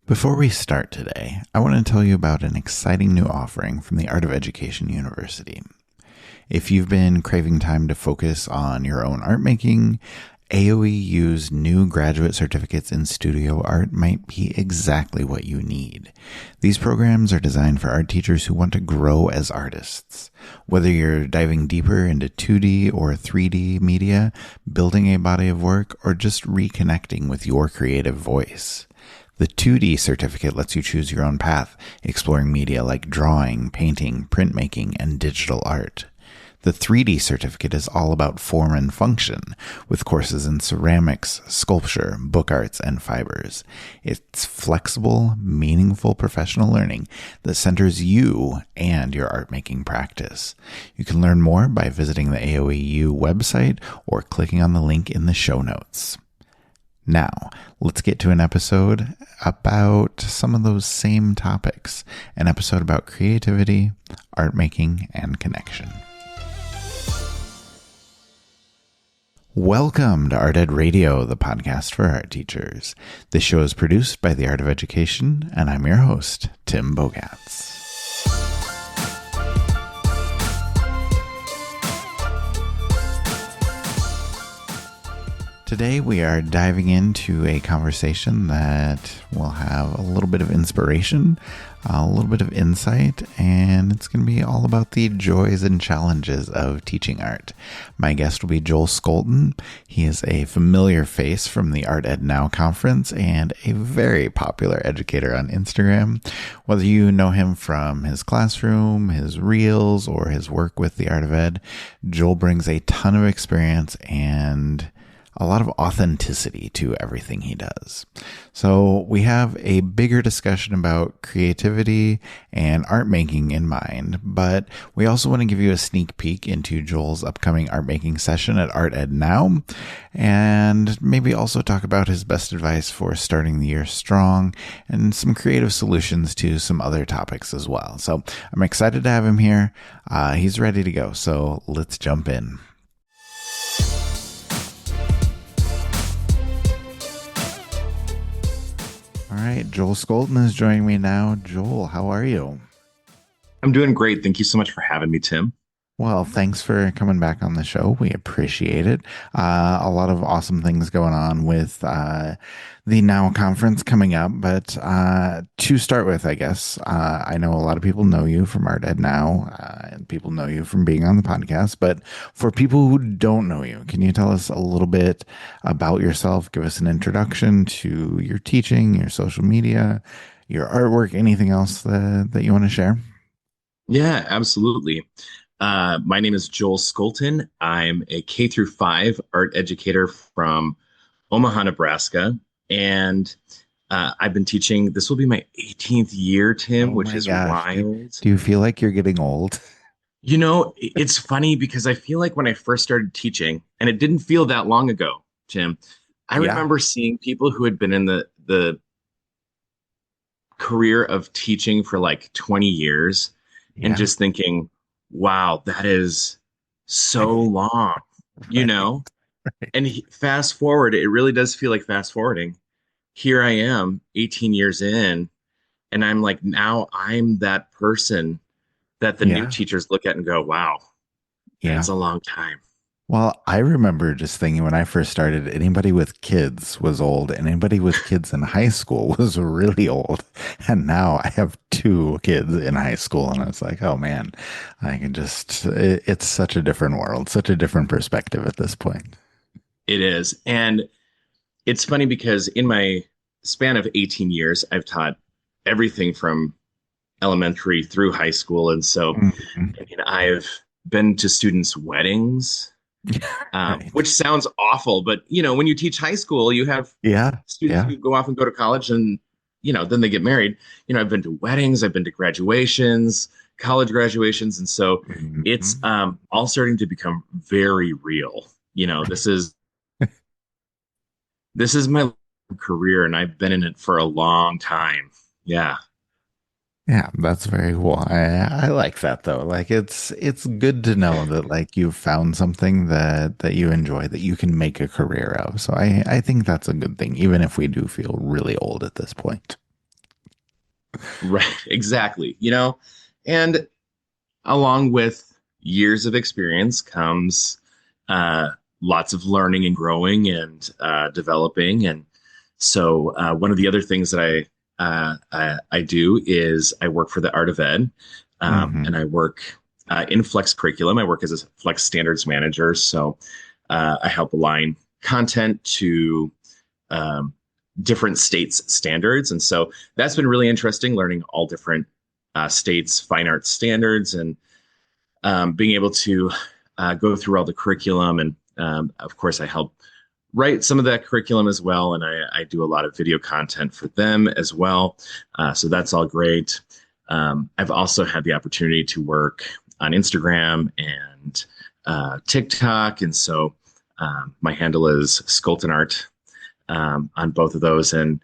Before we start today, I want to tell you about an exciting new offering from the Art of Education University. If you've been craving time to focus on your own art making, AOEU's new graduate certificates in studio art might be exactly what you need. These programs are designed for art teachers who want to grow as artists. Whether you're diving deeper into 2D or 3D media, building a body of work, or just reconnecting with your creative voice. The 2D certificate lets you choose your own path, exploring media like drawing, painting, printmaking, and digital art. The 3D certificate is all about form and function, with courses in ceramics, sculpture, book arts, and fibers. It's flexible, meaningful professional learning that centers you and your art-making practice. You can learn more by visiting the AOEU website or clicking on the link in the show notes. Now, let's get to an episode about some of those same topics. An episode about creativity, art making, and connection. Welcome to Art Ed Radio, the podcast for art teachers. This show is produced by the Art of Education, and I'm your host, Tim Bogatz. Today we are diving into a conversation that will have a little bit of inspiration, a little bit of insight, and it's going to be all about the joys and challenges of teaching art. My guest will be Joel Scholten. He is a familiar face from the Art Ed Now conference and a very popular educator on Instagram. Whether you know him from his classroom, his reels, or his work with the Art of Ed, Joel brings a ton of experience and a lot of authenticity to everything he does. So we have a bigger discussion about creativity and art making in mind, but we also want to give you a sneak peek into Joel's upcoming art making session at Art Ed Now, and maybe also talk about his best advice for starting the year strong and some creative solutions to some other topics as well. So I'm excited to have him here. He's ready to go. So let's jump in. All right, Joel Scholten is joining me now. Joel, how are you? I'm doing great. Thank you so much for having me, Tim. Well, thanks for coming back on the show. We appreciate it. A lot of awesome things going on with the Now conference coming up. But to start with, I guess, I know a lot of people know you from Art Ed Now, and people know you from being on the podcast. But for people who don't know you, can you tell us a little bit about yourself? Give us an introduction to your teaching, your social media, your artwork, anything else that you want to share? Yeah, absolutely. My name is Joel Scholten. I'm a K through 5 art educator from Omaha, Nebraska. And I've been teaching, this will be my 18th year, Tim, Oh which my is gosh. wild. Do you feel like you're getting old? It's funny because I feel like when I first started teaching, and it didn't feel that long ago, Tim, I Yeah. remember seeing people who had been in the career of teaching for like 20 years and Yeah. just thinking, wow, that is so long, you Right. know? Right. And fast forward, it really does feel like fast forwarding. Here I am, 18 years in, and I'm like, now I'm that person that the new Yeah. teachers look at and go, wow, Yeah. that's a long time. Well, I remember just thinking when I first started, anybody with kids was old, and anybody with kids in high school was really old. And now I have two kids in high school, and I was like, oh man, it's such a different world, such a different perspective at this point. It is. And it's funny because in my span of 18 years, I've taught everything from elementary through high school. And so, Mhm. I mean, I've been to students' weddings, Right. which sounds awful, but when you teach high school, you have Yeah. students Yeah. who go off and go to college and then they get married. I've been to weddings, I've been to graduations, college graduations, and so it's Mhm. all starting to become very real. This is my career and I've been in it for a long time. Yeah. Yeah, that's very cool. I like that though. Like it's good to know that like you've found something that you enjoy that you can make a career of. So I think that's a good thing, even if we do feel really old at this point. Right, exactly. And along with years of experience comes uh, lots of learning and growing and developing. And so, one of the other things that I do is I work for the Art of Ed, Hmm. and I work in Flex Curriculum. I work as a Flex Standards Manager. So, I help align content to um, different states' standards. And so that's been really interesting, learning all different states' fine arts standards and being able to go through all the curriculum. And of course, I help write some of that curriculum as well. And I do a lot of video content for them as well. So that's all great. I've also had the opportunity to work on Instagram and TikTok. And so my handle is Scholten Art on both of those. And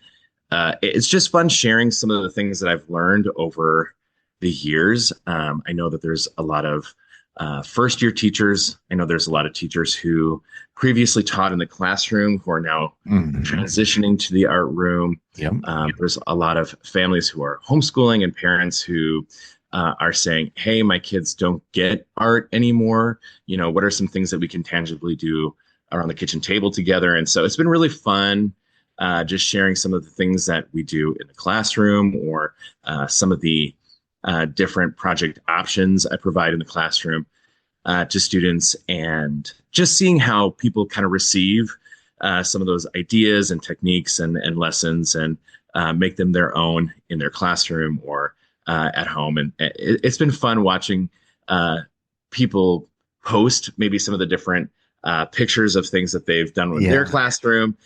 it's just fun sharing some of the things that I've learned over the years. I know that there's a lot of first year teachers. I know there's a lot of teachers who previously taught in the classroom who are now Hmm. transitioning to the art room. Yep. There's a lot of families who are homeschooling and parents who are saying, "Hey, my kids don't get art anymore. What are some things that we can tangibly do around the kitchen table together?" And so it's been really fun, just sharing some of the things that we do in the classroom or some of the different project options I provide in the classroom to students, and just seeing how people kind of receive some of those ideas and techniques and lessons and make them their own in their classroom or at home. And it's been fun watching uh, people post maybe some of the different pictures of things that they've done in their Yeah. classroom.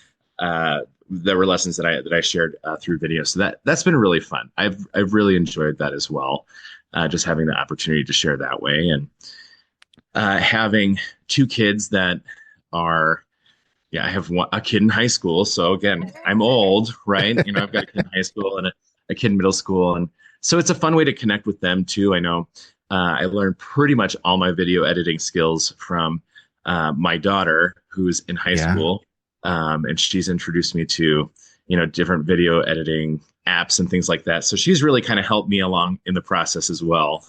There were lessons that I shared through video, so that's been really fun. I've really enjoyed that as well, just having the opportunity to share that way. And having two kids that are, yeah, I have a kid in high school. So again, I'm old, right? I've got a kid in high school and a kid in middle school. And so it's a fun way to connect with them too. I know I learned pretty much all my video editing skills from my daughter, who's in high Yeah. school. And she's introduced me to, different video editing apps and things like that. So she's really kind of helped me along in the process as well.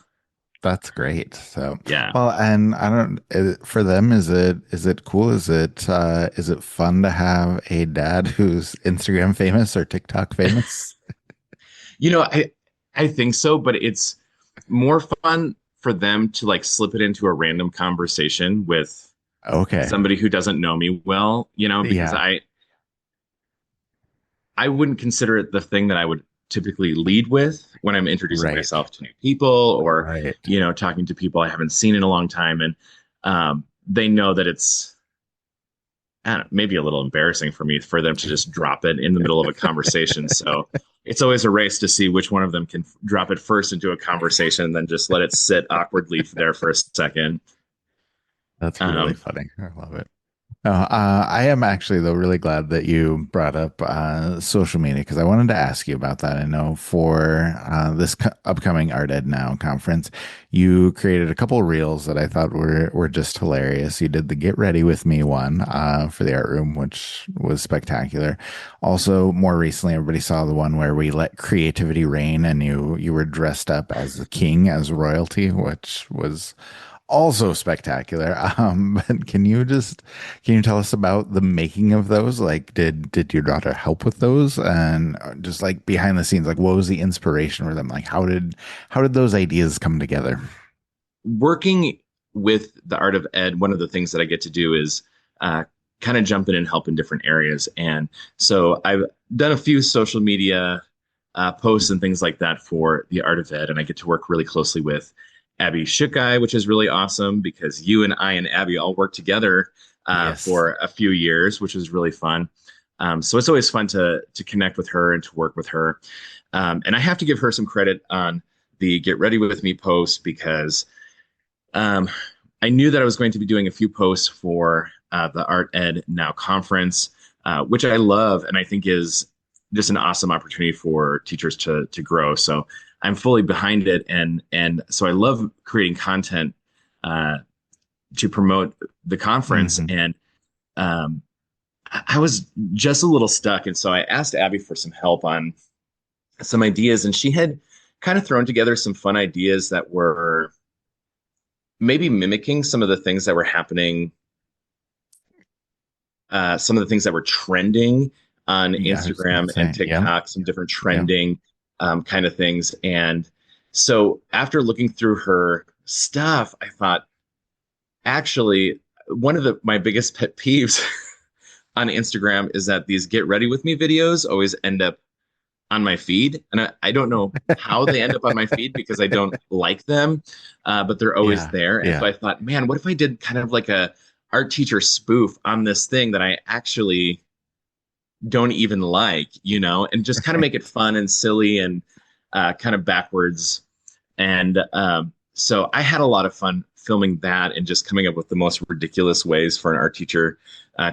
That's great. So, Yeah. well, and I don't, for them, is it cool? Is it fun to have a dad who's Instagram famous or TikTok famous? I think so, but it's more fun for them to like slip it into a random conversation with Okay. somebody who doesn't know me well, because Yeah. I wouldn't consider it the thing that I would typically lead with when I'm introducing Right. myself to new people or, Right. talking to people I haven't seen in a long time. And they know that it's, I don't know, maybe a little embarrassing for me for them to just drop it in the middle of a conversation. So it's always a race to see which one of them can drop it first into a conversation and then just let it sit awkwardly there for a second. That's really Um, funny. I love it. I am actually, though, really glad that you brought up social media because I wanted to ask you about that. I know for this upcoming Art Ed Now conference, you created a couple reels that I thought were just hilarious. You did the Get Ready With Me one for the art room, which was spectacular. Also, more recently, everybody saw the one where we let creativity reign, and you were dressed up as the king, as royalty, which was also spectacular. But can you tell us about the making of those? Like, did your daughter help with those, and just like behind the scenes, like what was the inspiration for them? Like, how did those ideas come together? Working with the Art of Ed, one of the things that I get to do is uh, kind of jump in and help in different areas. And so I've done a few social media posts and things like that for the Art of Ed, and I get to work really closely with Abby Shukai, which is really awesome because you and I and Abby all worked together Yes. for a few years, which was really fun. So it's always fun to connect with her and to work with her. And I have to give her some credit on the Get Ready With Me post because um, I knew that I was going to be doing a few posts for the Art Ed Now conference, which I love and I think is just an awesome opportunity for teachers to grow. So I'm fully behind it, and so I love creating content uh, to promote the conference. Hmm. And um, I was just a little stuck, and so I asked Abby for some help on some ideas, and she had kind of thrown together some fun ideas that were maybe mimicking some of the things that were happening, some of the things that were trending on Yeah, I was gonna Instagram and say, yep, TikTok, some different yep. trending kind of things. And so after looking through her stuff, I thought, actually, one of my biggest pet peeves on Instagram is that these get ready with me videos always end up on my feed. And I don't know how they end up on my feed because I don't like them, but they're always Yeah, there. And so yeah. I thought, man, what if I did kind of like a art teacher spoof on this thing that I actually don't even like, and just kind of make it fun and silly and kind of backwards. And so I had a lot of fun filming that and just coming up with the most ridiculous ways for an art teacher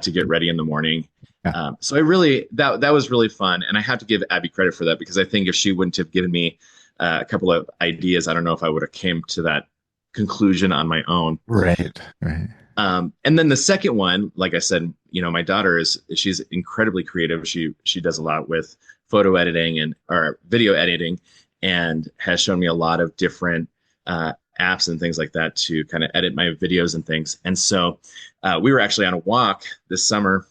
to get ready in the morning. Yeah. So I really that was really fun, and I have to give Abby credit for that because I think if she wouldn't have given me a couple of ideas, I don't know if I would have came to that conclusion on my own. Right, right. And then the second one, like I said, my daughter she's incredibly creative. She does a lot with photo editing and or video editing, and has shown me a lot of different apps and things like that to kind of edit my videos and things. And so we were actually on a walk this summer,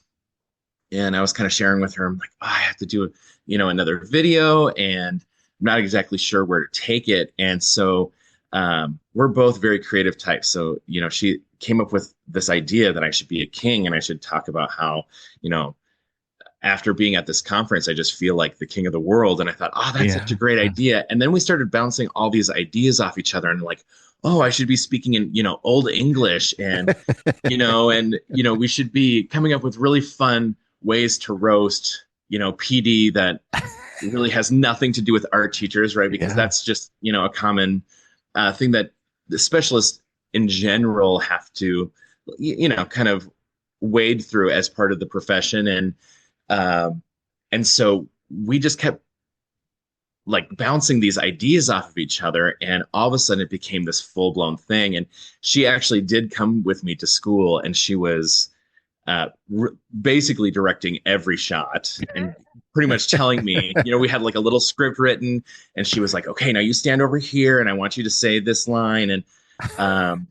and I was kind of sharing with her, I'm like, oh, I have to do, another video, and I'm not exactly sure where to take it. And so we're both very creative types. So, she came up with this idea that I should be a king and I should talk about how, after being at this conference, I just feel like the king of the world. And I thought, oh, that's such a Yeah, great yeah. idea. And then we started bouncing all these ideas off each other and like, oh, I should be speaking in, Old English and we should be coming up with really fun ways to roast, PD that really has nothing to do with art teachers, right? Because Yeah. that's just, a common thing that the specialists in general have to, kind of wade through as part of the profession. Um, and so we just kept like bouncing these ideas off of each other. And all of a sudden it became this full blown thing. And she actually did come with me to school, and she was basically directing every shot and pretty much telling me, we had like a little script written, and she was like, okay, now you stand over here and I want you to say this line. And um,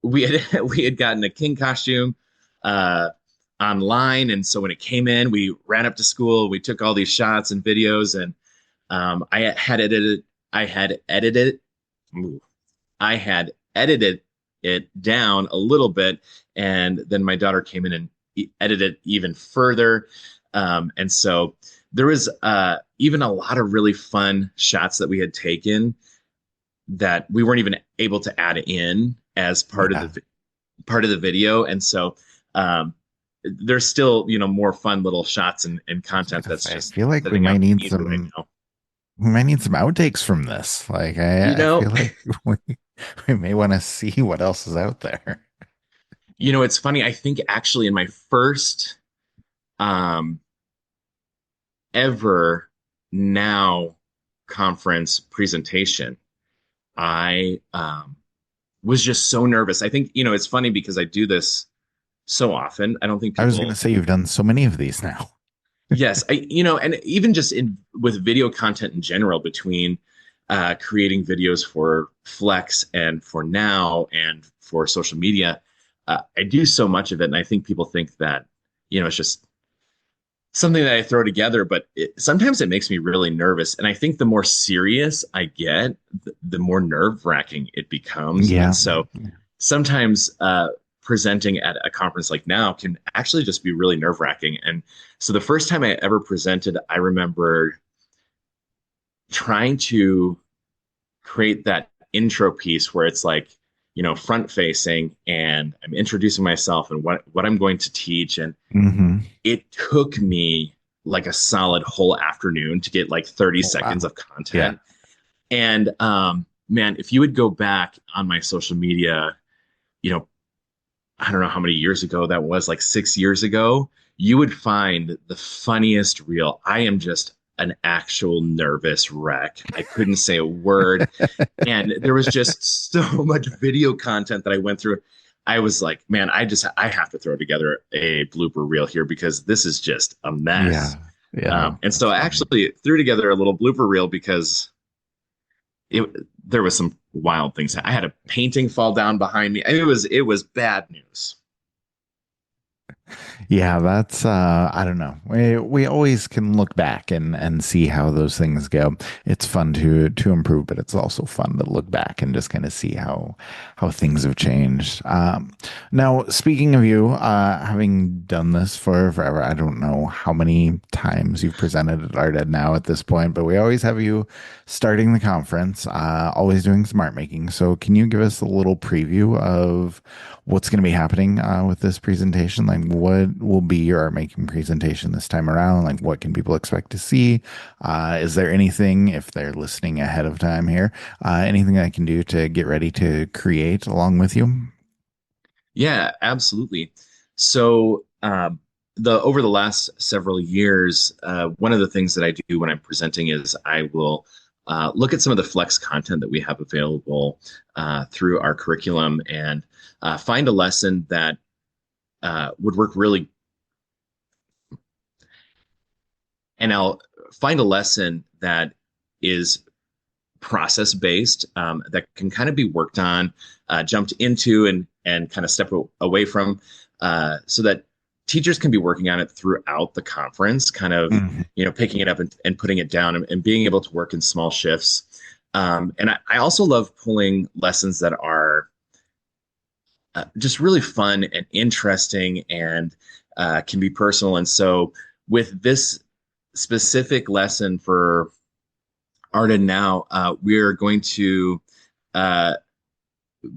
we had we had gotten a king costume uh, online, and so when it came in, we ran up to school, we took all these shots and videos, and I had edited, I had edited, ooh, I had edited it down a little bit, and then my daughter came in and edited it even further. And so there was even a lot of really fun shots that we had taken that we weren't even able to add in as Yeah. part of the video. And so there's still more fun little shots and I was content gonna that's say, I just feel like we sitting might on the need feed right some now. we might need some outtakes from this. Like I You know, feel like we may want to see what else is out there. it's funny. I think actually in my first um, ever now conference presentation, I was just so nervous. I think, it's funny because I do this so often. I don't think I was gonna people, say you've done so many of these now. yes, and even just in with video content in general, between creating videos for Flex and for Now and for social media, I do so much of it. And I think people think that, it's just something that I throw together, but sometimes it makes me really nervous. And I think the more serious I get, the more nerve wracking it becomes. And Yeah. so sometimes presenting at a conference like Now can actually just be really nerve wracking. And so the first time I ever presented, I remember trying to create that intro piece where it's like, front facing, and I'm introducing myself and what I'm going to teach. And Hmm. it took me like a solid whole afternoon to get like 30 Oh, seconds wow. of Yeah. content. And man, if you would go back on my social media, you know, I don't know how many years ago that was, like 6 years ago, you would find the funniest reel. I am just an actual nervous wreck. I couldn't say a word. And there was just so much video content that I went through. I was like, man, I have to throw together a blooper reel here because this is just a mess. Yeah. Yeah. And so That's I funny. actually threw together a little blooper reel because it there was some wild things. I had a painting fall down behind me. It was bad news. Yeah, that's I don't know. We always can look back and see how those things go. It's fun to improve, but it's also fun to look back and just kind of see how things have changed. Now, speaking of you, having done this for forever, I don't know how many times you've presented at ArtEd now at this point, but we always have you starting the conference, always doing some art making. So, can you give us a little preview of what's going to be happening with this presentation? Like, what will be your art making presentation this time around? Like, what can people expect to see? Is there anything, if they're listening ahead of time here, anything I can do to get ready to create along with you? Yeah, absolutely. So, the over the last several years, one of the things that I do when I'm presenting is I will look at some of the flex content that we have available through our curriculum and find a lesson that would work really, and I'll find a lesson that is process based, that can kind of be worked on, jumped into, and kind of step away from, so that teachers can be working on it throughout the conference, kind of Mhm. picking it up and putting it down, and being able to work in small shifts. And I also love pulling lessons that are just really fun and interesting and can be personal. And so with this specific lesson for Arden now, we're going to uh,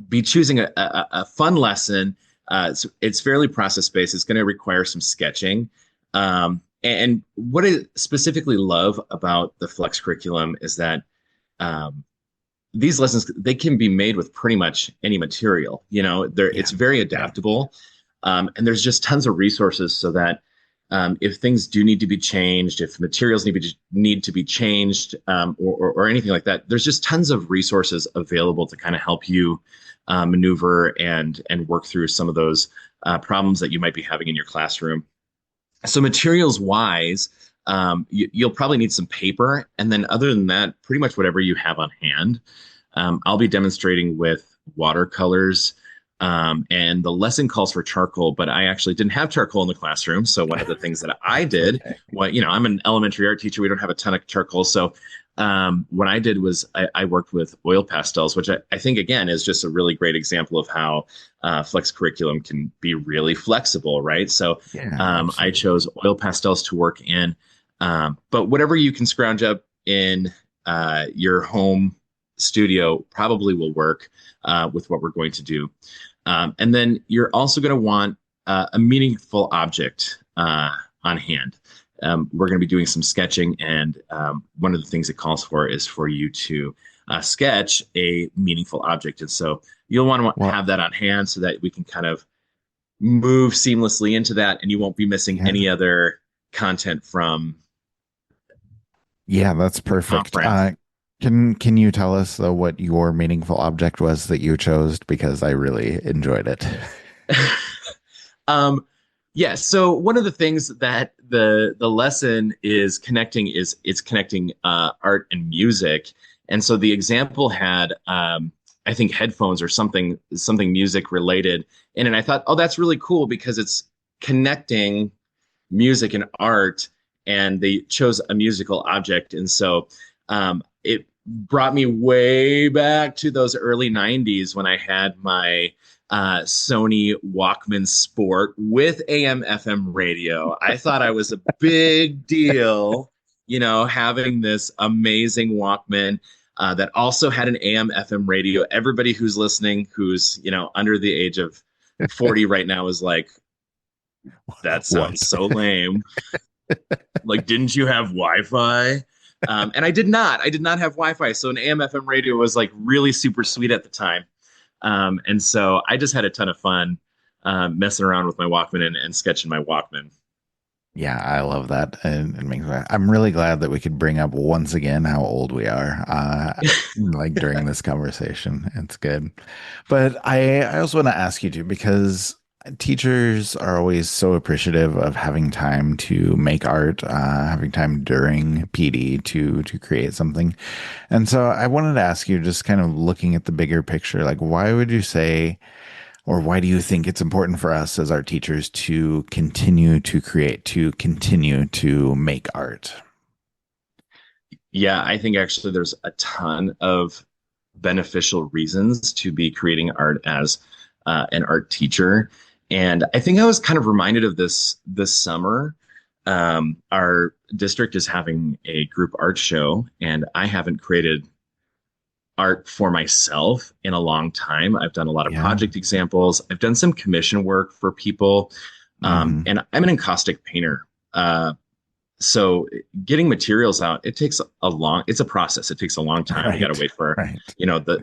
be choosing a fun lesson. It's fairly process based. It's going to require some sketching. And what I specifically love about the Flex curriculum is that um, these lessons, they can be made with pretty much any material. Yeah. It's very Yeah. adaptable, and there's just tons of resources so that if things do need to be changed, if materials need to be changed, or anything like that, there's just tons of resources available to kind of help you maneuver and work through some of those problems that you might be having in your classroom. So materials wise, you'll probably need some paper, and then other than that, pretty much whatever you have on hand. I'll be demonstrating with watercolors, and the lesson calls for charcoal, but I actually didn't have charcoal in the classroom. So one of the things that I That's did, okay. I'm an elementary art teacher. We don't have a ton of charcoal, so what I did was I worked with oil pastels, which I think again is just a really great example of how flex curriculum can be really flexible, right? So Yeah, I absolutely. chose oil pastels to work in, but whatever you can scrounge up in your home studio probably will work with what we're going to do. And then you're also going to want a meaningful object on hand. We're going to be doing some sketching, and one of the things it calls for is for you to sketch a meaningful object. And so you'll want to Well, have that on hand so that we can kind of move seamlessly into that, and you won't be missing yeah. any other content from Yeah, that's the perfect. conference. Can you tell us though what your meaningful object was that you chose? Because I really enjoyed it. um, yeah, so one of the things that the lesson is connecting is it's connecting art and music. And so the example had I think headphones or something music related in it. And I thought, oh, that's really cool because it's connecting music and art, and they chose a musical object. And so it brought me way back to those early 90s when I had my Sony Walkman Sport with AM FM radio. I thought I was a big deal, having this amazing Walkman. That also had an AM FM radio. Everybody who's listening, who's under the age of 40 right now, is like, that sounds What? so lame. Like, didn't you have Wi-Fi? And I did not. I did not have Wi-Fi. So an AM/FM radio was like really super sweet at the time. And so I just had a ton of fun messing around with my Walkman and sketching my Walkman. Yeah, I love that. And it makes me, I'm really glad that we could bring up once again how old we are, like during this conversation. It's good. But I also want to ask you too, because Teachers are always so appreciative of having time to make art, having time during PD to create something. And so I wanted to ask you, just kind of looking at the bigger picture, like why would you say, or why do you think it's important for us as art teachers to continue to create, to continue to make art? Yeah, I think actually there's a ton of beneficial reasons to be creating art as an art teacher. And I think I was kind of reminded of this summer. Our district is having a group art show, and I haven't created art for myself in a long time. I've done a lot of Yeah. project examples. I've done some commission work for people, Hmm. and I'm an encaustic painter. So getting materials out, it's a process. It takes a long time. You got to Right. wait for, Right.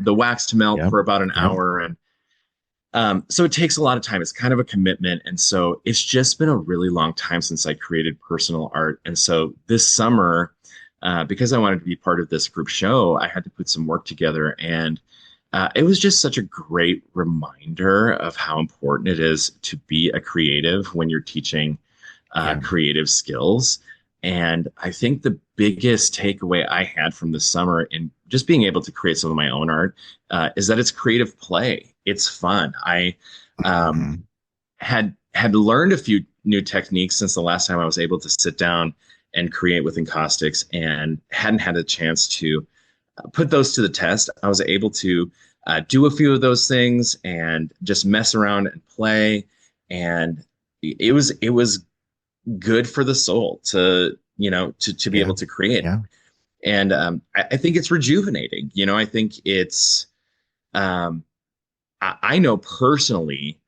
the wax to melt Yep. for about an Yep. hour. And so it takes a lot of time. It's kind of a commitment. And so it's just been a really long time since I created personal art. And so this summer, because I wanted to be part of this group show, I had to put some work together. And it was just such a great reminder of how important it is to be a creative when you're teaching Yeah. creative skills. And I think the biggest takeaway I had from this summer in just being able to create some of my own art is that it's creative play. It's fun. I um, Hmm. had learned a few new techniques since the last time I was able to sit down and create with encaustics, and hadn't had a chance to put those to the test. I was able to do a few of those things and just mess around and play, and it was good for the soul to to be Yeah. able to create. Yeah. And I think it's rejuvenating. I think it's um, I know personally,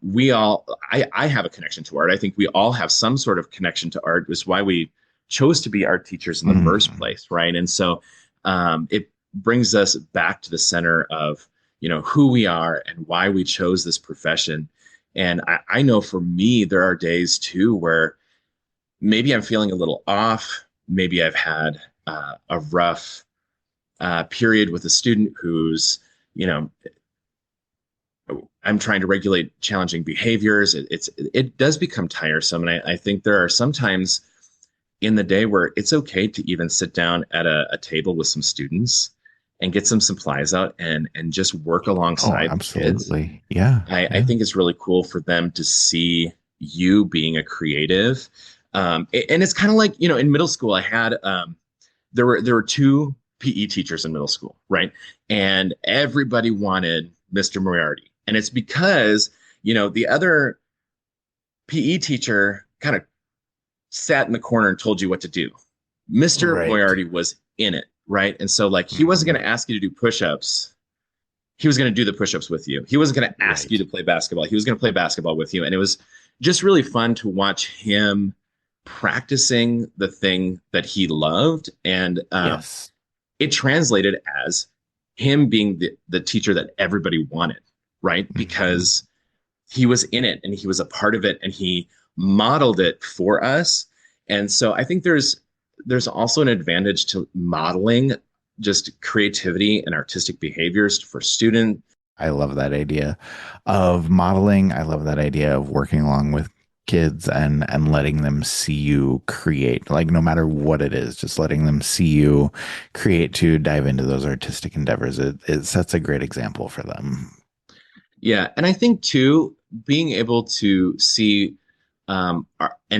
we all I have a connection to art. I think we all have some sort of connection to art. Is why we chose to be art teachers in the first Hmm. place, right? And so it brings us back to the center of who we are and why we chose this profession. And I know for me, there are days too where maybe I'm feeling a little off. Maybe I've had a rough period with a student who's, you know, I'm trying to regulate challenging behaviors. It does become tiresome, and I think there are some times in the day where it's okay to even sit down at a table with some students and get some supplies out and just work Oh, alongside the kids. absolutely. Yeah. I Yeah. think it's really cool for them to see you being a creative. And it's kind of like, in middle school, I had there were two PE teachers in middle school, right? And everybody wanted Mr. Moriarty. And it's because, the other PE teacher kind of sat in the corner and told you what to do. Mr. Right. Moriarty was in it, right? And so like he wasn't Hmm. going to ask you to do push-ups. He was going to do the push-ups with you. He wasn't going to ask you Right. to play basketball. He was going to play basketball with you. And it was just really fun to watch him practicing the thing that he loved. And Yes. it translated as him being the teacher that everybody wanted, right? Hmm. Because he was in it and he was a part of it and he modeled it for us. And so I think there's also an advantage to modeling just creativity and artistic behaviors for students. I love that idea of modeling. I love that idea of working along with kids and letting them see you create, like no matter what it is, just letting them see you create to dive into those artistic endeavors. It sets a great example for them. Yeah, and I think too, being able to see an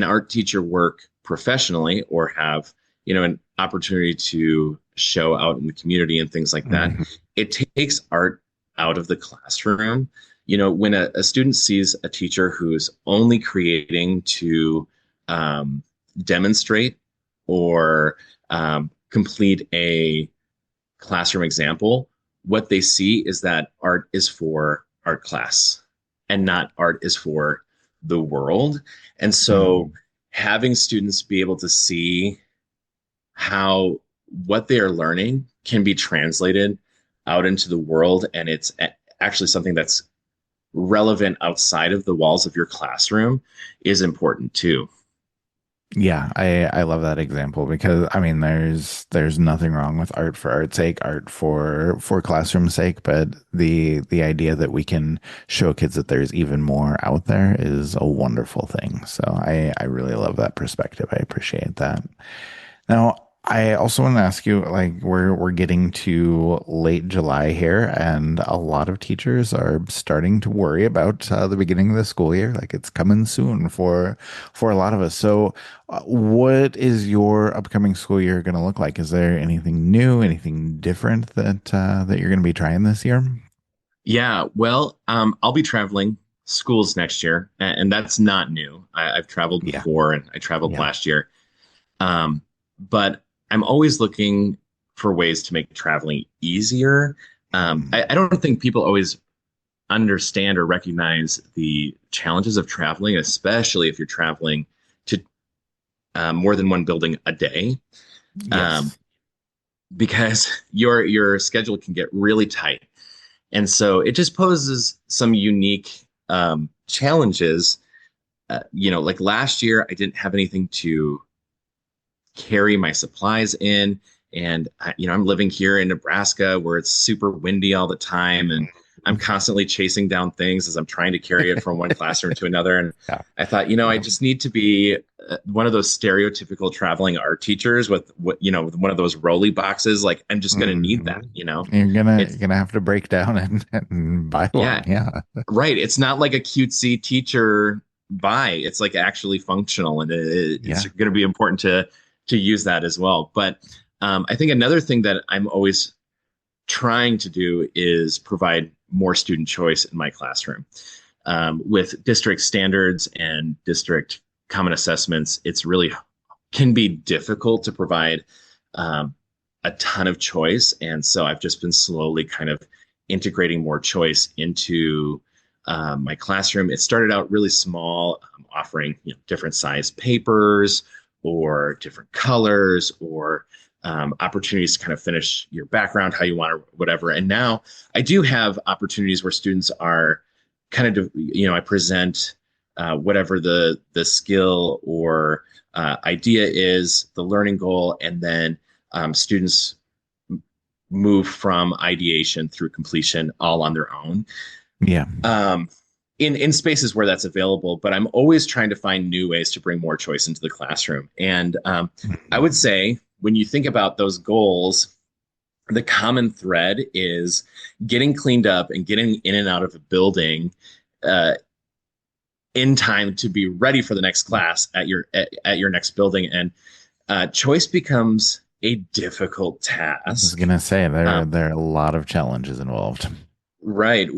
art teacher work professionally or have an opportunity to show out in the community and things like that, Mhm. it takes art out of the classroom. When a student sees a teacher who's only creating to um, demonstrate or complete a classroom example, what they see is that art is for art class and not art is for the world. And so Mhm. having students be able to see how what they are learning can be translated out into the world, and it's actually something that's relevant outside of the walls of your classroom is important too. Yeah, I love that example because I mean there's nothing wrong with art for art's sake, art for classroom's sake, but the idea that we can show kids that there's even more out there is a wonderful thing. So I really love that perspective. I appreciate that. Now, I also want to ask you, like, we're getting to late July here, and a lot of teachers are starting to worry about the beginning of the school year. Like, it's coming soon for a lot of us. So, what is your upcoming school year going to look like? Is there anything new, anything different that you're going to be trying this year? Yeah, well, I'll be traveling schools next year, and that's not new. I've traveled Yeah, before, and I traveled yeah, last year. But I'm always looking for ways to make traveling easier. mm, I don't think people always understand or recognize the challenges of traveling, especially if you're traveling to more than one building a day, um, yes, because your schedule can get really tight. And so it just poses some unique challenges. Like last year, I didn't have anything to carry my supplies in. And, I'm living here in Nebraska where it's super windy all the time. And I'm constantly chasing down things as I'm trying to carry it from one classroom to another. And yeah, I thought, I yeah. just need to be one of those stereotypical traveling art teachers with with one of those rolly boxes. Like I'm just going to need Hmm. that. You're It's, gonna have to break down and buy one. yeah, Yeah. right. It's not like a cutesy teacher buy. It's like actually functional, and it's Yeah. going to be important to use that as well. But I think another thing that I'm always trying to do is provide more student choice in my classroom. With district standards and district common assessments, it's really can be difficult to provide um, a ton of choice. And so I've just been slowly kind of integrating more choice into my classroom. It started out really small, offering different size papers or different colors or opportunities to kind of finish your background how you want or whatever. And now I do have opportunities where students are kind of, I present whatever the skill or idea is, the learning goal, and then students move from ideation through completion all on their own. Yeah. Um, in spaces where that's available, but I'm always trying to find new ways to bring more choice into the classroom. And I would Mhm. say when you think about those goals, the common thread is getting cleaned up and getting in and out of a building uh, in time to be ready for the next class at your next building. And choice becomes a difficult I was task. gonna say Um, there are a lot of challenges involved. right.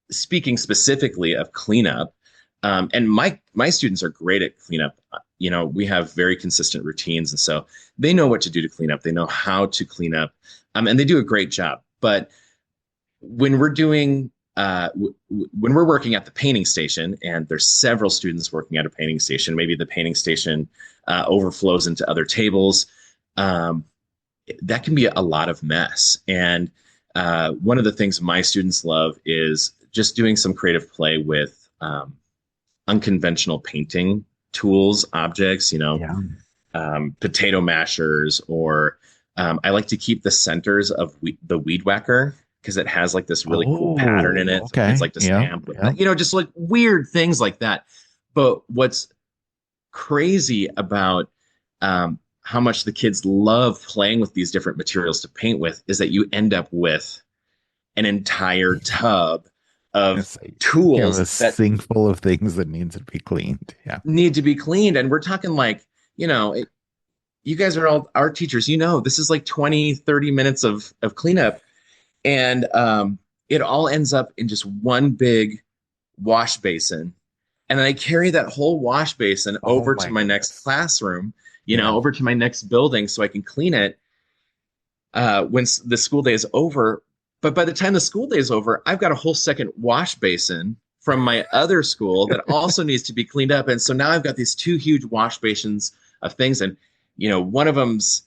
Speaking specifically of cleanup, and my students are great at cleanup. We have very consistent routines, and so they know what to do to clean up. They know how to clean up, and they do a great job. But when we're doing when we're working at the painting station and there's several students working at a painting station, maybe the painting station overflows into other tables, um, that can be a lot of mess. And one of the things my students love is just doing some creative play with unconventional painting tools, objects, Yeah. potato mashers, or I like to keep the centers of the weed whacker because it has like this really cool pattern in Oh, it. So kids okay. like to Yeah. stamp with Yeah. that, just like weird things like that. But what's crazy about how much the kids love playing with these different materials to paint with is that you end up with an entire tub of It's like you have a tools that sink full of things that needs to be cleaned. Yeah. need to be cleaned. And we're talking like, you guys are all art teachers, this is like 20, 30 minutes of cleanup. And it all ends up in just one big wash basin. And then I carry that whole wash basin Oh over to my my next goodness. classroom, Yeah. over to my next building so I can clean it when the school day is over. But by the time the school day is over, I've got a whole second wash basin from my other school that also needs to be cleaned up. And so now I've got these two huge wash basins of things. And, one of them's,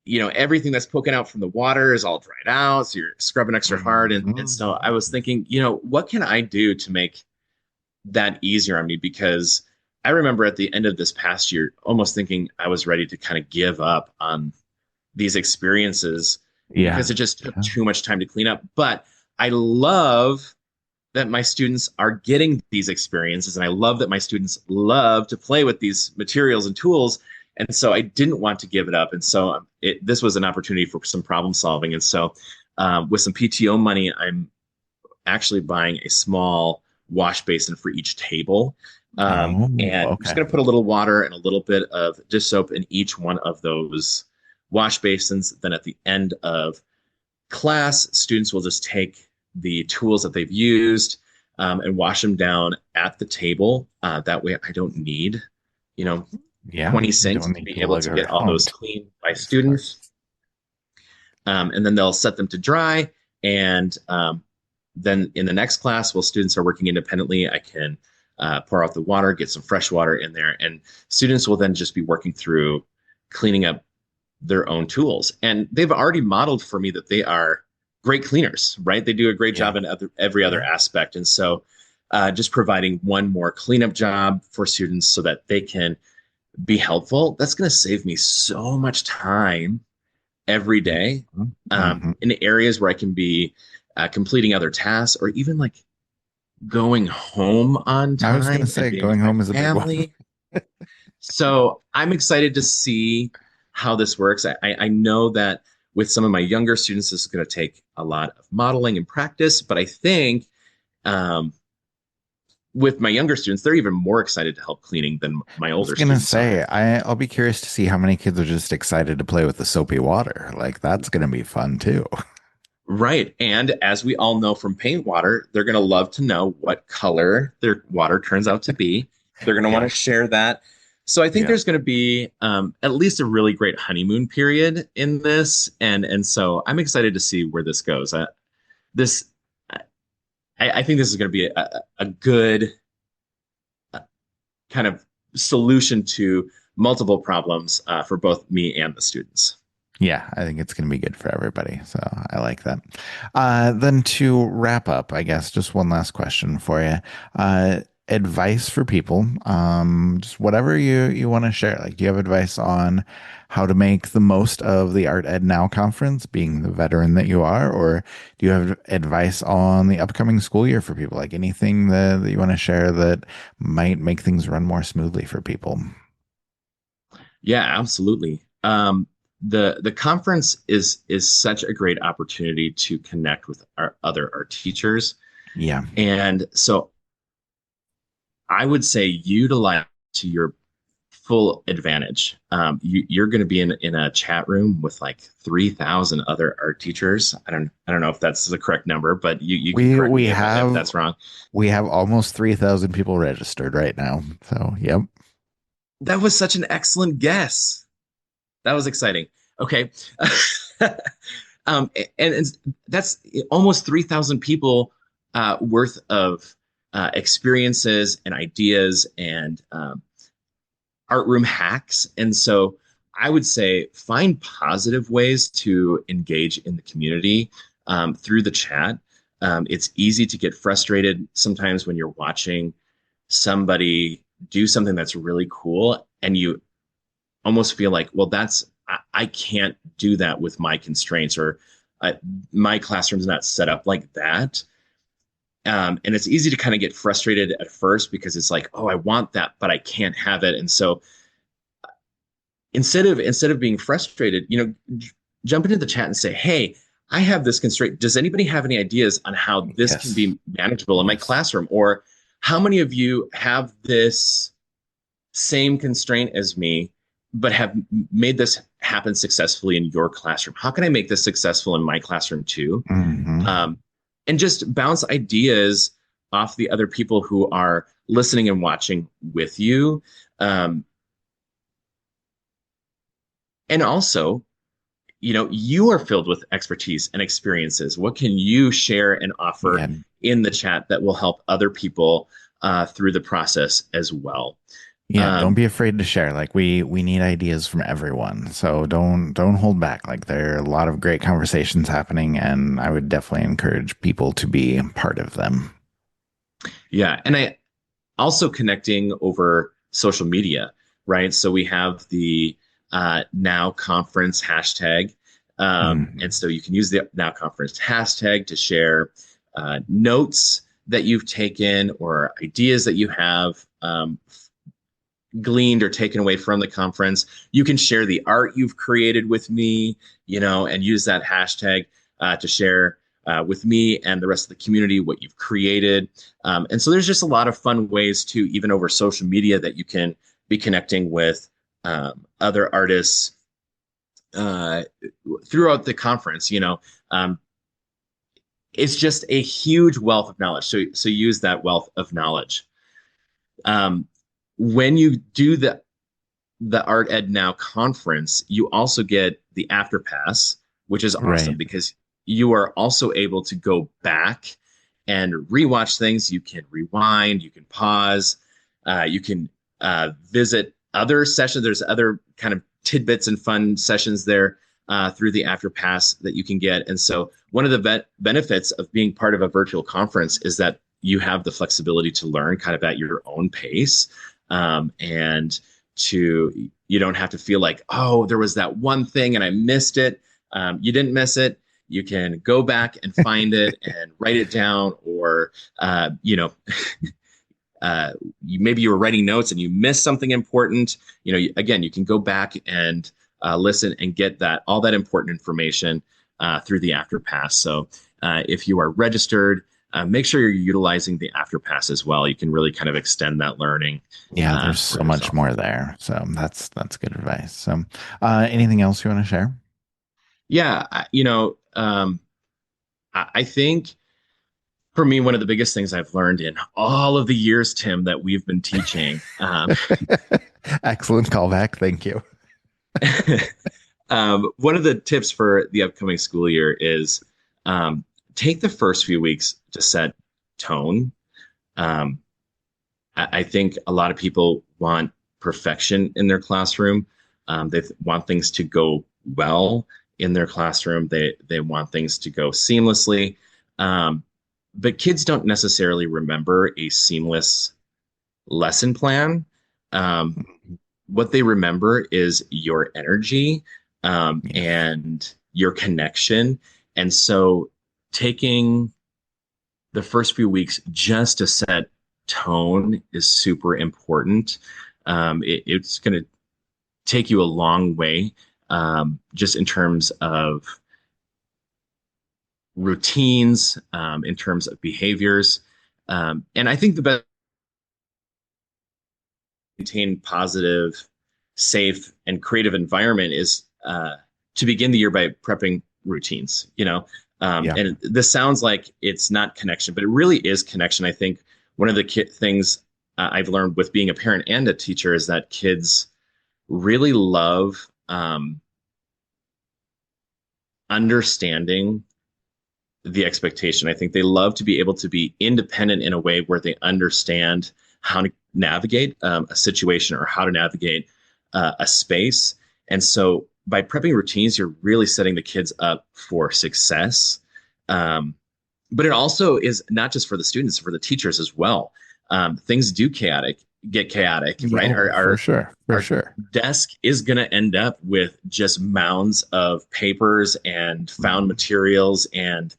everything that's poking out from the water is all dried out. So you're scrubbing extra hard. And so I was Mhm. thinking, what can I do to make that easier on me? Because I remember at the end of this past year almost thinking I was ready to kind of give up on these experiences Yeah. because it just took Yeah. too much time to clean up. But I love that my students are getting these experiences, and I love that my students love to play with these materials and tools. And so I didn't want to give it up. And so this was an opportunity for some problem solving. And so with some PTO money, I'm actually buying a small wash basin for each table. Oh, And I'm just okay. going to put a little water and a little bit of dish soap in each one of those wash basins. Then at the end of class, students will just take the tools that they've used and wash them down at the table. That way, I don't need, you know, Yeah. 20 You sinks don't to need be to able lug to get all those around clean by these carts. students. And then they'll set them to dry. And then in the next class, while students are working independently, I can pour out the water, get some fresh water in there, and students will then just be working through cleaning up their own tools. And they've already modeled for me that they are great cleaners, right? They do a great Yeah. job in every other Yeah. aspect. And so just providing one more cleanup job for students so that they can be helpful, that's going to save me so much time every day Mm-hmm. in areas where I can be completing other tasks or even like going home on I was gonna time and say being going with my home is a big one. family. So I'm excited to see how this works. I know that with some of my younger students, this is going to take a lot of modeling and practice, but I think um, with my younger students, they're even more excited to help cleaning than my I was older gonna students are. say I'll be curious to see how many kids are just excited to play with the soapy water. Like that's gonna be fun too. Right. And as we all know from paint water, they're going to love to know what color their water turns out to be. They're going to want Yep. to share that. So I think Yeah. there's going to be at least a really great honeymoon period in this, and so I'm excited to see where this goes. This I think this is going to be a good uh, kind of solution to multiple problems for both me and the students. Yeah, I think it's going to be good for everybody. So I like that. Then to wrap up, I guess just one last question for you. Advice for people, just whatever you want to share. Like, do you have advice on how to make the most of the Art Ed Now conference, being the veteran that you are, or do you have advice on the upcoming school year for people? Like anything that you want to share that might make things run more smoothly for people? Yeah, absolutely. The conference is such a great opportunity to connect with our other art teachers, Yeah. and so I would say utilize to your full advantage. You're going to be in a chat room with like 3,000 other art teachers. I don't know if that's the correct number, but you can We correct we me if have that's wrong. We have almost 3,000 people registered right now. So, yep. That was such an excellent guess. That was exciting. Okay. And that's almost 3,000 people worth of experiences and ideas and art room hacks. And so I would say find positive ways to engage in the community through the chat. It's easy to get frustrated sometimes when you're watching somebody do something that's really cool and you almost feel like, well, I can't do that with my constraints or uh, my classroom's not set up like that. And it's easy to kind of get frustrated at first because it's like, oh, I want that, but I can't have it. And so instead of being frustrated, jump into the chat and say, hey, I have this constraint. Does anybody have any ideas on how this can Yes. be manageable in my Yes. classroom? Or how many of you have this same constraint as me, but have made this happen successfully in your classroom? How can I make this successful in my classroom too? Hmm. Um, and just bounce ideas off the other people who are listening and watching with you. Um, and also, you are filled with expertise and experiences. What can you share and offer Yeah. in the chat that will help other people through the process as well? Yeah. Don't Um, be afraid to share. Like we need ideas from everyone. So don't hold back. Like there are a lot of great conversations happening, and I would definitely encourage people to be part of them. yeah, and I also connecting over social media, right? So we have the Now Conference hashtag. And Hmm. so you can use the Now Conference hashtag to share notes that you've taken or ideas that you have gleaned or taken away from the conference. You can share the art you've created with me, and use that hashtag to share with me and the rest of the community what you've created. And so there's just a lot of fun ways to, even over social media, that you can be connecting with other artists uh, throughout the conference. It's just a huge wealth of knowledge. So use that wealth of knowledge. Um, when you do the Art Ed Now conference, you also get the after pass, which is awesome Right. because you are also able to go back and rewatch things. You can rewind, you can pause, you can visit other sessions. There's other kind of tidbits and fun sessions there through the after pass that you can get. And so, one of the benefits of being part of a virtual conference is that you have the flexibility to learn kind of at your own pace. And you don't have to feel like, oh, there was that one thing and I missed it. You didn't miss it. You can go back and find it and write it down, or uh, you know maybe you were writing notes and you missed something important. Again, you can go back and listen and get that all that important information through the afterpass. So if you are registered, make sure you're utilizing the afterpass as well. You can really kind of extend that learning Yeah, there's for so much yourself. more there. So that's good advice. So, anything else you want to share? Yeah, I think for me, one of the biggest things I've learned in all of the years, Tim, that we've been teaching, Excellent callback. Thank you. one of the tips for the upcoming school year is um, take the first few weeks to set tone. Um, I think a lot of people want perfection in their classroom. They want things to go well in their classroom. They want things to go seamlessly. Um, but kids don't necessarily remember a seamless lesson plan. Um, what they remember is your energy Yes. and your connection. And so taking the first few weeks just to set tone is super important. It's going to take you a long way, just in terms of routines, in terms of behaviors. And I think the best maintain positive, safe, and creative environment is to begin the year by prepping routines. Yeah. And this sounds like it's not connection, but it really is connection. I think one of the things I've learned with being a parent and a teacher is that kids really love understanding the expectation. I think they love to be able to be independent in a way where they understand how to navigate a situation or how to navigate a space. And so by prepping routines, you're really setting the kids up for success. Um, but it also is not just for the students, for the teachers as well. Things do get chaotic, Yeah. right? Oh, for sure. For Our sure. desk is going to end up with just mounds of papers and found Mhm. materials and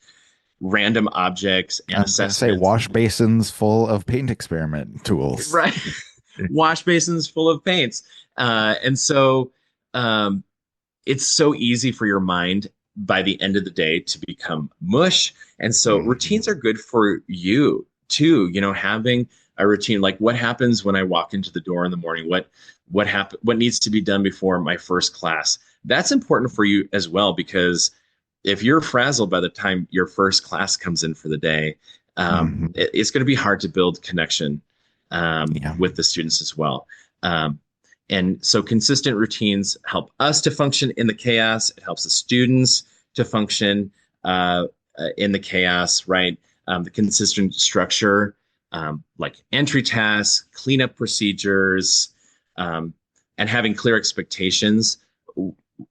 random objects I and was going to say assessments. wash basins full of paint experiment tools. Right. Wash basins full of paints. And so um, it's so easy for your mind by the end of the day to become mush. And so routines Mhm. are good for you too, having a routine. Like, what happens when I walk into the door in the morning? What needs to be done before my first class? That's important for you as well, because if you're frazzled by the time your first class comes in for the day, Mhm. it's going to be hard to build connection Yeah. with the students as well. Um, and so consistent routines help us to function in the chaos. It helps the students to function in the chaos, right? The consistent structure, like entry tasks, cleanup procedures, um, and having clear expectations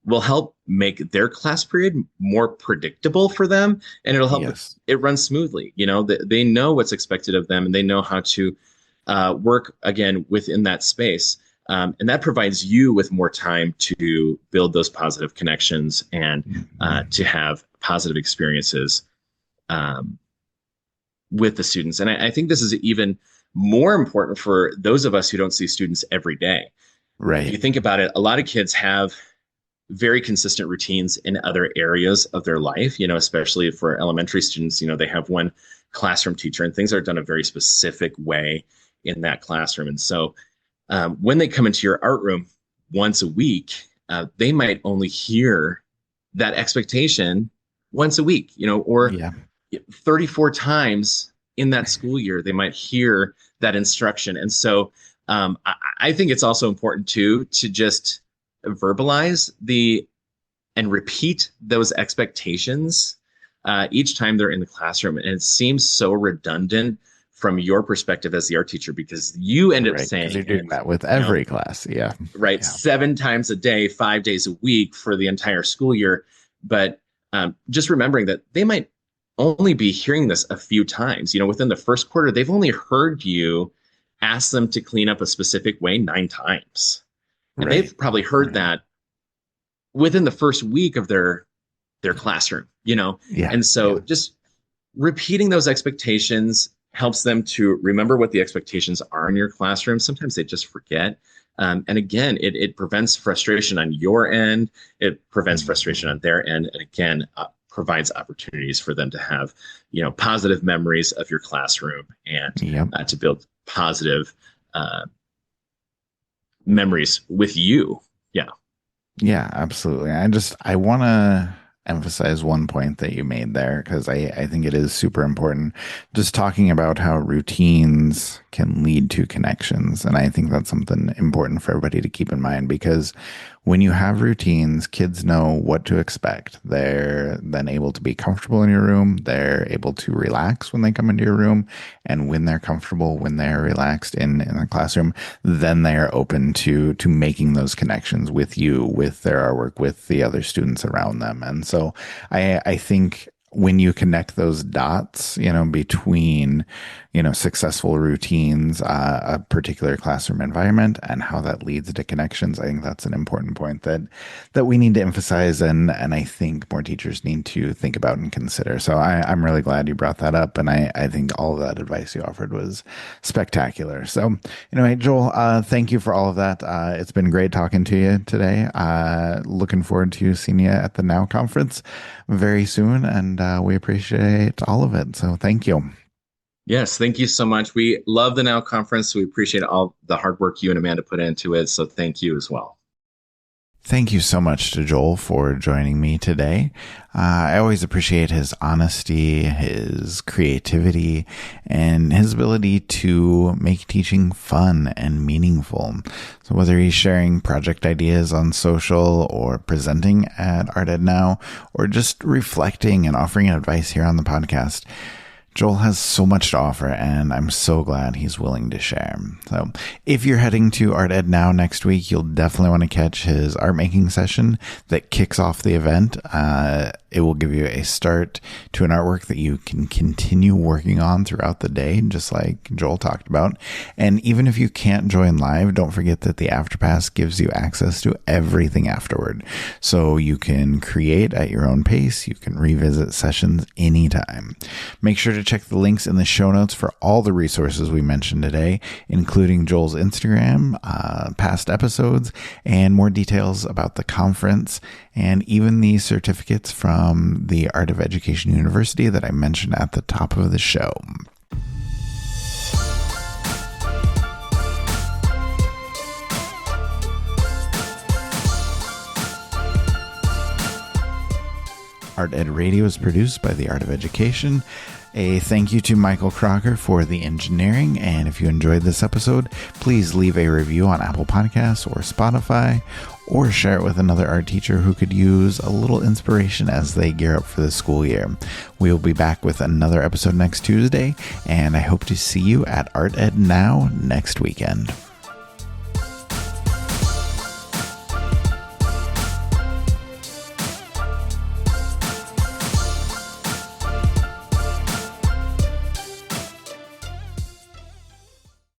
will help make their class period more predictable for them, and it'll help Yes. it run smoothly. They know what's expected of them, and they know how to work again within that space. And that provides you with more time to build those positive connections and to have positive experiences um, with the students. And I think this is even more important for those of us who don't see students every day. If Right. you think about it, a lot of kids have very consistent routines in other areas of their life, especially for elementary students, they have one classroom teacher and things are done a very specific way in that classroom. And so when they come into your art room once a week, they might only hear that expectation once a week, or Yeah. 34 times in that school year, they might hear that instruction. And so I think it's also important too to just verbalize and repeat those expectations each time they're in the classroom. And it seems so redundant from your perspective as the art teacher because you end up Right. Because you're saying doing it, that with you know, every class. Yeah. right, Yeah. 7 times a day, 5 days a week for the entire school year. But just remembering that they might only be hearing this a few times. Within the first quarter, they've only heard you ask them to clean up a specific way 9 times. And Right. they've probably heard Right. that within the first week of their classroom. Yeah. And so Yeah. just repeating those expectations helps them to remember what the expectations are in your classroom. Sometimes they just forget. And again, it prevents frustration on your end. It prevents frustration on their end. And again, provides opportunities for them to have, positive memories of your classroom and Yep. to build positive memories with you. Yeah. Yeah, absolutely. I want to emphasize one point that you made there because I think it is super important. Just talking about how routines can lead to connections. And I think that's something important for everybody to keep in mind because when you have routines, kids know what to expect. They're then able to be comfortable in your room. They're able to relax when they come into your room. And when they're comfortable, when they're relaxed in the classroom, then they are open to making those connections with you, with their artwork, with the other students around them. And so I think when you connect those dots, between, successful routines, a particular classroom environment and how that leads to connections, I think that's an important point that we need to emphasize. And I think more teachers need to think about and consider. So I'm really glad you brought that up. And I think all of that advice you offered was spectacular. So anyway, Joel, thank you for all of that. It's been great talking to you today. Looking forward to seeing you at the Now conference very soon. And we appreciate all of it. So thank you. Yes, thank you so much. We love the Now conference. We appreciate all the hard work you and Amanda put into it. So thank you as well. Thank you so much to Joel for joining me today. I always appreciate his honesty, his creativity, and his ability to make teaching fun and meaningful. So whether he's sharing project ideas on social or presenting at Art Ed Now, or just reflecting and offering advice here on the podcast, Joel has so much to offer, and I'm so glad he's willing to share. So if you're heading to Art Ed Now next week, you'll definitely want to catch his art making session that kicks off the event. It will give you a start to an artwork that you can continue working on throughout the day, just like Joel talked about. And even if you can't join live, don't forget that the AfterPass gives you access to everything afterward. So you can create at your own pace. You can revisit sessions anytime. Make sure to check the links in the show notes for all the resources we mentioned today, including Joel's Instagram, past episodes, and more details about the conference, and even the certificates from the Art of Education University that I mentioned at the top of the show. Art Ed Radio is produced by the Art of Education. A thank you to Michael Crocker for the engineering. And if you enjoyed this episode, please leave a review on Apple Podcasts or Spotify, or share it with another art teacher who could use a little inspiration as they gear up for the school year. We will be back with another episode next Tuesday, and I hope to see you at Art Ed Now next weekend.